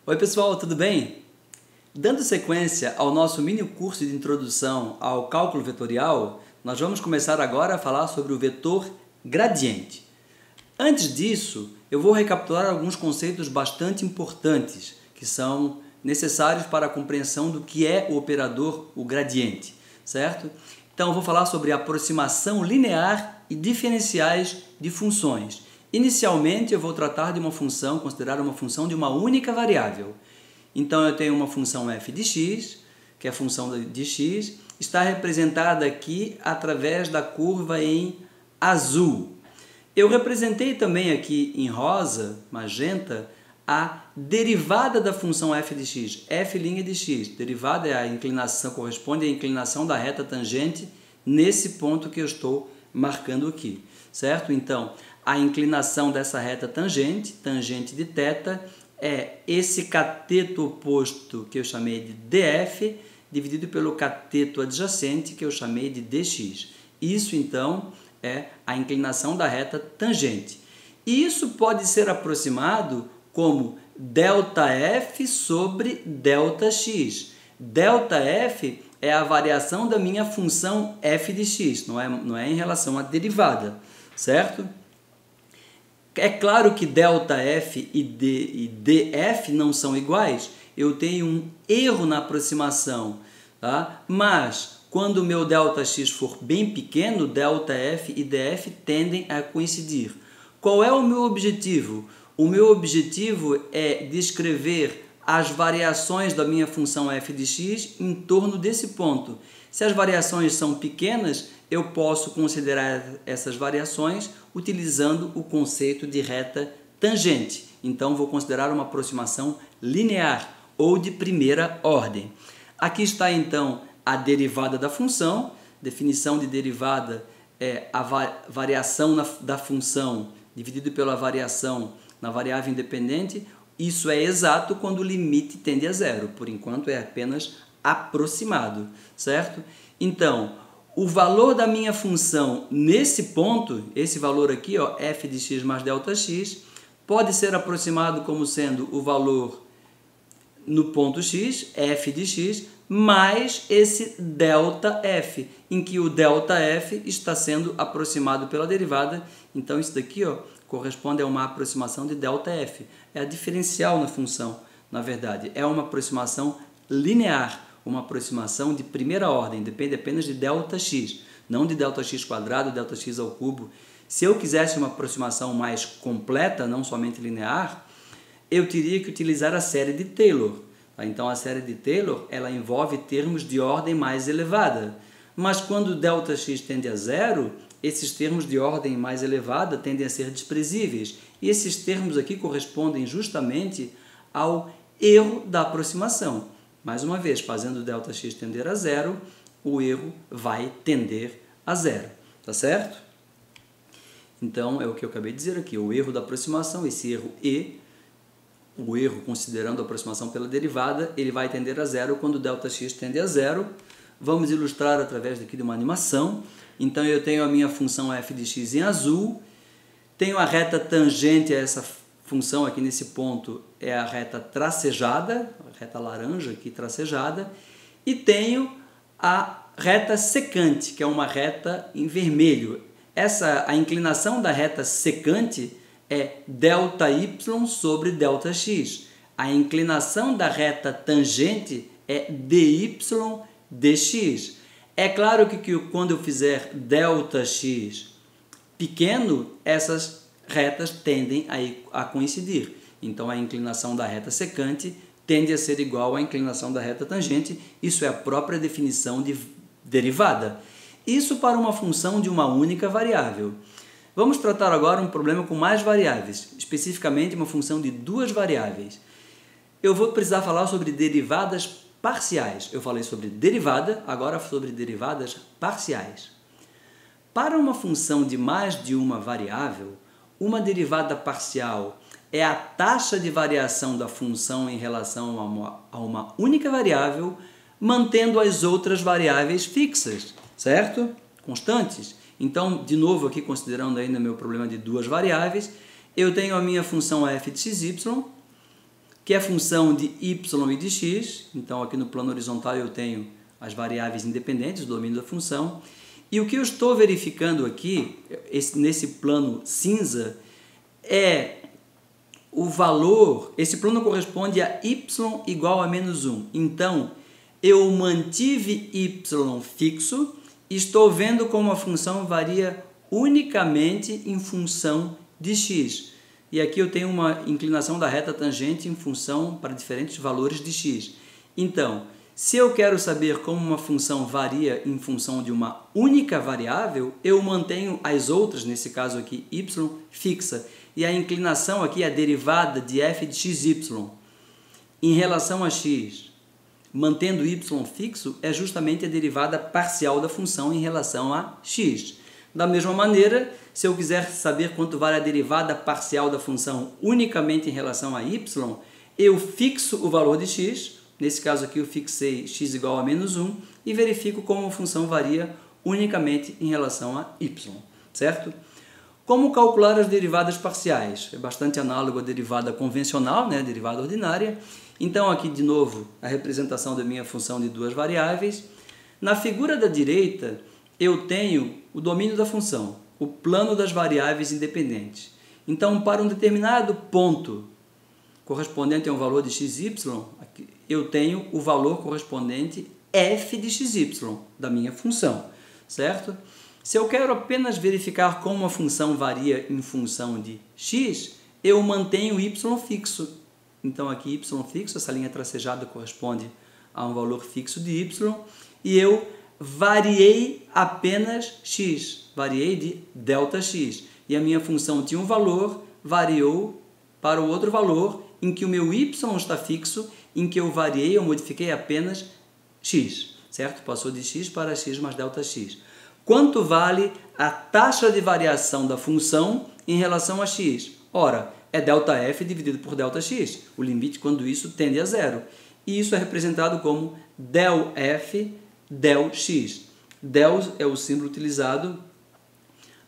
Oi pessoal, tudo bem? Dando sequência ao nosso mini curso de introdução ao cálculo vetorial, nós vamos começar agora a falar sobre o vetor gradiente. Antes disso, eu vou recapitular alguns conceitos bastante importantes que são necessários para a compreensão do que é o operador, o gradiente, certo? Então, eu vou falar sobre aproximação linear e diferenciais de funções. Inicialmente, eu vou tratar de uma função, considerar uma função de uma única variável. Então, eu tenho uma função f de x, que é a função de x, está representada aqui através da curva em azul. Eu representei também aqui em rosa, magenta, a derivada da função f de x, f' de x. Derivada é a inclinação, corresponde à inclinação da reta tangente nesse ponto que eu estou marcando aqui, certo? Então, a inclinação dessa reta tangente, tangente de θ, é esse cateto oposto que eu chamei de df, dividido pelo cateto adjacente que eu chamei de dx. Isso, então, é a inclinação da reta tangente. E isso pode ser aproximado como ΔF sobre ΔX. ΔF é a variação da minha função f de x, não é em relação à derivada, certo? É claro que ΔF e df não são iguais, eu tenho um erro na aproximação, tá? Mas quando o meu ΔX for bem pequeno, ΔF e df tendem a coincidir. Qual é o meu objetivo? O meu objetivo é descrever as variações da minha função f de x em torno desse ponto. Se as variações são pequenas, eu posso considerar essas variações utilizando o conceito de reta tangente. Então, vou considerar uma aproximação linear ou de primeira ordem. Aqui está, então, a derivada da função. Definição de derivada é a variação da função dividido pela variação na variável independente. Isso é exato quando o limite tende a zero. Por enquanto, é apenas aproximado, certo? Então, o valor da minha função nesse ponto, esse valor aqui, ó, f de x mais ΔX, pode ser aproximado como sendo o valor no ponto x, f de x, mais esse ΔF, em que o ΔF está sendo aproximado pela derivada. Então, isso daqui, ó, corresponde a uma aproximação de ΔF. É a diferencial na função, na verdade. É uma aproximação linear, uma aproximação de primeira ordem, depende apenas de ΔX, não de ΔX quadrado, ΔX ao cubo. Se eu quisesse uma aproximação mais completa, não somente linear, eu teria que utilizar a série de Taylor. Então, a série de Taylor, ela envolve termos de ordem mais elevada. Mas quando ΔX tende a zero, esses termos de ordem mais elevada tendem a ser desprezíveis. E esses termos aqui correspondem justamente ao erro da aproximação. Mais uma vez, fazendo ΔX tender a zero, o erro vai tender a zero. Tá certo? Então, é o que eu acabei de dizer aqui. O erro da aproximação, esse erro E, o erro considerando a aproximação pela derivada, ele vai tender a zero quando ΔX tende a zero. Vamos ilustrar através daqui de uma animação. Então, eu tenho a minha função f de x em azul, tenho a reta tangente a essa função aqui nesse ponto, é a reta tracejada, a reta laranja aqui tracejada, e tenho a reta secante, que é uma reta em vermelho. A inclinação da reta secante é ΔY sobre ΔX. A inclinação da reta tangente é dy dx. É claro que quando eu fizer ΔX pequeno, essas retas tendem a coincidir. Então, a inclinação da reta secante tende a ser igual à inclinação da reta tangente. Isso é a própria definição de derivada. Isso para uma função de uma única variável. Vamos tratar agora um problema com mais variáveis, especificamente uma função de duas variáveis. Eu vou precisar falar sobre derivadas parciais. Eu falei sobre derivada, agora sobre derivadas parciais. Para uma função de mais de uma variável, uma derivada parcial é a taxa de variação da função em relação a uma única variável, mantendo as outras variáveis fixas, certo? Constantes. Então, de novo aqui, considerando ainda meu problema de duas variáveis, eu tenho a minha função f de xy, que é função de y e de x. Então, aqui no plano horizontal eu tenho as variáveis independentes do domínio da função. E o que eu estou verificando aqui, nesse plano cinza, é o valor, esse plano corresponde a y igual a menos 1. Então, eu mantive y fixo e estou vendo como a função varia unicamente em função de x. E aqui eu tenho uma inclinação da reta tangente em função para diferentes valores de x. Então, se eu quero saber como uma função varia em função de uma única variável, eu mantenho as outras, nesse caso aqui, y, fixa. E a inclinação aqui, a derivada de f de xy em relação a x, mantendo y fixo, é justamente a derivada parcial da função em relação a x. Da mesma maneira, se eu quiser saber quanto vale a derivada parcial da função unicamente em relação a y, eu fixo o valor de x. Nesse caso aqui eu fixei x igual a menos 1 e verifico como a função varia unicamente em relação a y, certo? Como calcular as derivadas parciais? É bastante análogo à derivada convencional, né? Derivada ordinária. Então aqui de novo a representação da minha função de duas variáveis. Na figura da direita eu tenho o domínio da função, o plano das variáveis independentes. Então para um determinado ponto correspondente a um valor de xy, eu tenho o valor correspondente f de xy da minha função, certo? Se eu quero apenas verificar como a função varia em função de x, eu mantenho y fixo. Então aqui y fixo, essa linha tracejada corresponde a um valor fixo de y, e eu variei apenas x, variei de Δx. E a minha função tinha um valor, variou para o outro valor, em que o meu y está fixo, em que eu variei, eu modifiquei apenas x, certo? Passou de x para x mais Δx. Quanto vale a taxa de variação da função em relação a x? Ora, é ΔF dividido por ΔX, o limite quando isso tende a zero. E isso é representado como ΔF ΔX. Del é o símbolo utilizado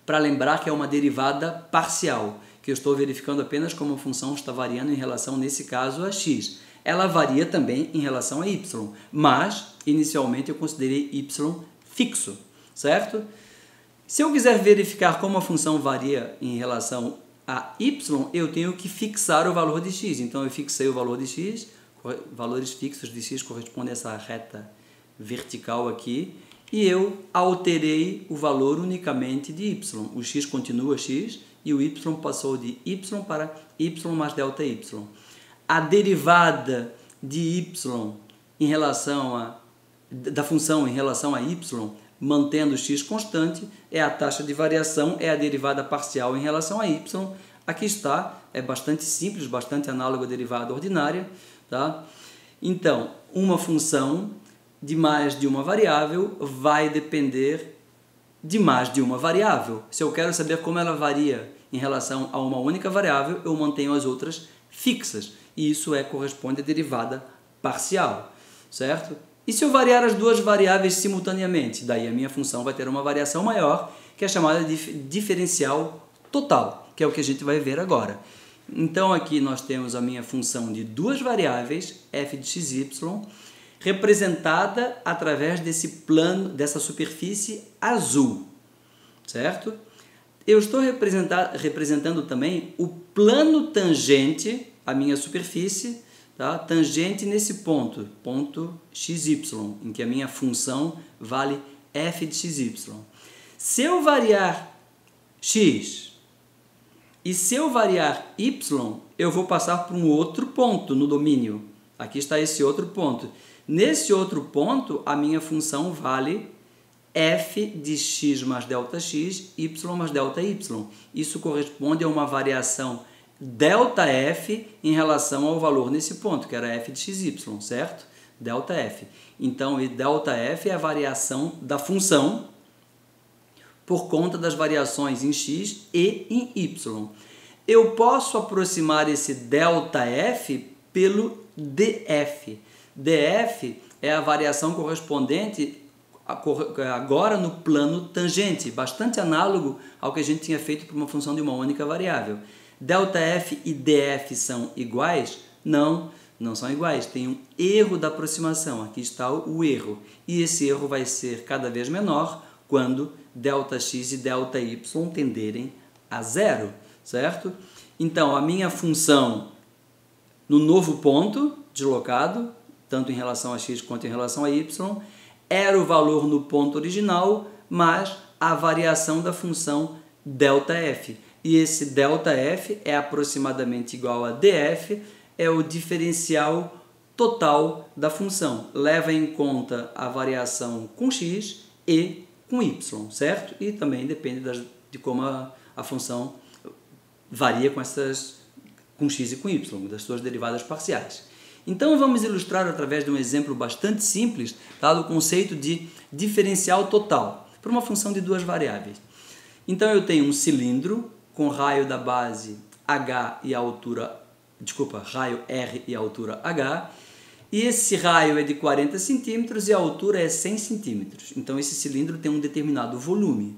para lembrar que é uma derivada parcial, que eu estou verificando apenas como a função está variando em relação, nesse caso, a x. Ela varia também em relação a y, mas inicialmente eu considerei y fixo, certo? Se eu quiser verificar como a função varia em relação a y, eu tenho que fixar o valor de x. Então eu fixei o valor de x, valores fixos de x correspondem a essa reta vertical aqui, e eu alterei o valor unicamente de y. O x continua x e o y passou de y para y mais ΔY. A derivada de y em relação da função em relação a y, mantendo x constante, é a taxa de variação, é a derivada parcial em relação a y. Aqui está, é bastante simples, bastante análogo à derivada ordinária, tá? Então, uma função de mais de uma variável vai depender de mais de uma variável. Se eu quero saber como ela varia em relação a uma única variável, eu mantenho as outras fixas. E isso corresponde à derivada parcial, certo? E se eu variar as duas variáveis simultaneamente? Daí a minha função vai ter uma variação maior, que é chamada de diferencial total, que é o que a gente vai ver agora. Então aqui nós temos a minha função de duas variáveis, f de xy, representada através desse plano, dessa superfície azul, certo? Eu estou representando também o plano tangente à minha superfície, tá? Tangente nesse ponto xy, em que a minha função vale f de xy. Se eu variar x e se eu variar y, eu vou passar por um outro ponto no domínio. Aqui está esse outro ponto. Nesse outro ponto, a minha função vale f de x mais ΔX, y mais ΔY. Isso corresponde a uma variação ΔF em relação ao valor nesse ponto, que era f de xy, certo? ΔF. Então, ΔF é a variação da função por conta das variações em x e em y. Eu posso aproximar esse ΔF pelo df. df é a variação correspondente agora no plano tangente, bastante análogo ao que a gente tinha feito para uma função de uma única variável. ΔF e df são iguais, Não, não são iguais. Tem um erro da aproximação. Aqui está o erro. E esse erro vai ser cada vez menor quando ΔX e ΔY tenderem a zero, certo? Então, a minha função no novo ponto deslocado, tanto em relação a x quanto em relação a y, era o valor no ponto original, mas a variação da função ΔF. E esse ΔF é aproximadamente igual a df, é o diferencial total da função. Leva em conta a variação com x e com y, certo? E também depende de como a função varia com x e com y, das suas derivadas parciais. Então vamos ilustrar através de um exemplo bastante simples, tá, do conceito de diferencial total para uma função de duas variáveis. Então eu tenho um cilindro com raio da base h e a altura, raio r e a altura h, e esse raio é de 40 centímetros e a altura é 100 centímetros. Então esse cilindro tem um determinado volume.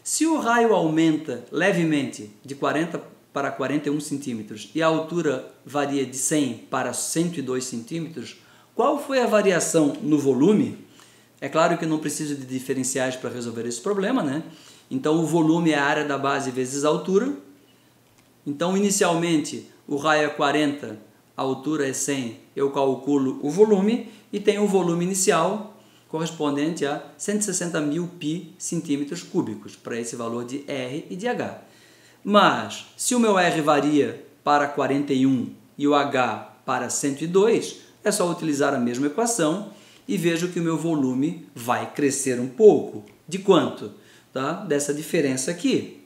Se o raio aumenta levemente de 40 para 41 centímetros e a altura varia de 100 para 102 centímetros, qual foi a variação no volume? É claro que eu não preciso de diferenciais para resolver esse problema, né? Então o volume é a área da base vezes a altura. Então inicialmente o raio é 40, a altura é 100, eu calculo o volume e tenho o volume inicial correspondente a 160.000 pi centímetros cúbicos para esse valor de R e de H. Mas se o meu R varia para 41 e o H para 102, é só utilizar a mesma equação e vejo que o meu volume vai crescer um pouco. De quanto? Tá? Dessa diferença aqui.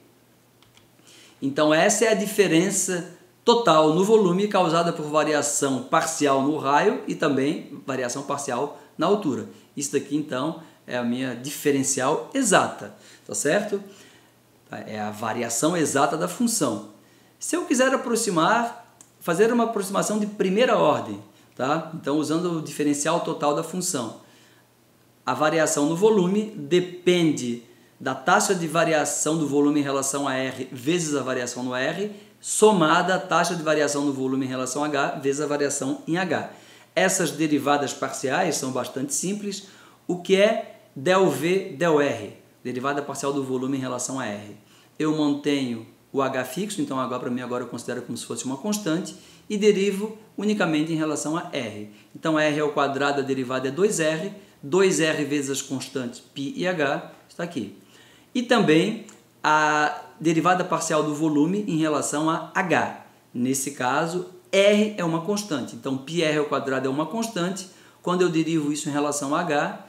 Então essa é a diferença total no volume causada por variação parcial no raio e também variação parcial na altura. Isso daqui então é a minha diferencial exata, tá certo? É a variação exata da função. Se eu quiser fazer uma aproximação de primeira ordem, tá? Então usando o diferencial total da função, a variação no volume depende da taxa de variação do volume em relação a R vezes a variação no R, somada à taxa de variação do volume em relação a H vezes a variação em H. Essas derivadas parciais são bastante simples. O que é ΔV, ΔR? Derivada parcial do volume em relação a R. Eu mantenho o H fixo, então H para mim agora eu considero como se fosse uma constante, e derivo unicamente em relação a R. Então R ao quadrado, a derivada é 2R, 2R vezes as constantes π e H, está aqui. E também a derivada parcial do volume em relação a H. Nesse caso, R é uma constante, então πr ao quadrado é uma constante. Quando eu derivo isso em relação a H,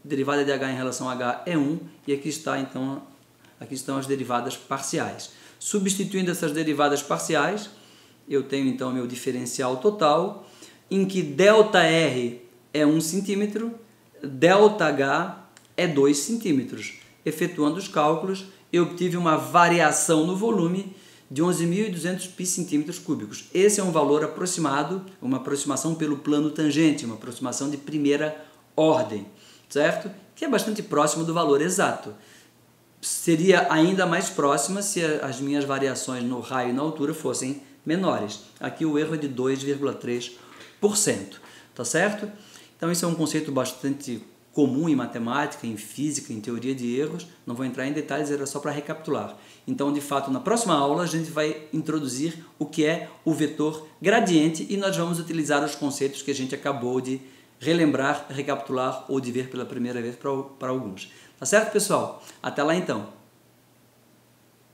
derivada de H em relação a H é 1, e aqui estão as derivadas parciais. Substituindo essas derivadas parciais, eu tenho então meu diferencial total, em que ΔR é 1 centímetro, ΔH é 2 centímetros. Efetuando os cálculos, eu obtive uma variação no volume de 11.200 pi centímetros cúbicos. Esse é um valor aproximado, uma aproximação pelo plano tangente, uma aproximação de primeira ordem, certo? Que é bastante próximo do valor exato. Seria ainda mais próxima se as minhas variações no raio e na altura fossem menores. Aqui o erro é de 2,3%, tá certo? Então esse é um conceito bastante comum em matemática, em física, em teoria de erros. Não vou entrar em detalhes, era só para recapitular. Então, de fato, na próxima aula a gente vai introduzir o que é o vetor gradiente e nós vamos utilizar os conceitos que a gente acabou de relembrar, recapitular ou de ver pela primeira vez para alguns. Tá certo, pessoal? Até lá então!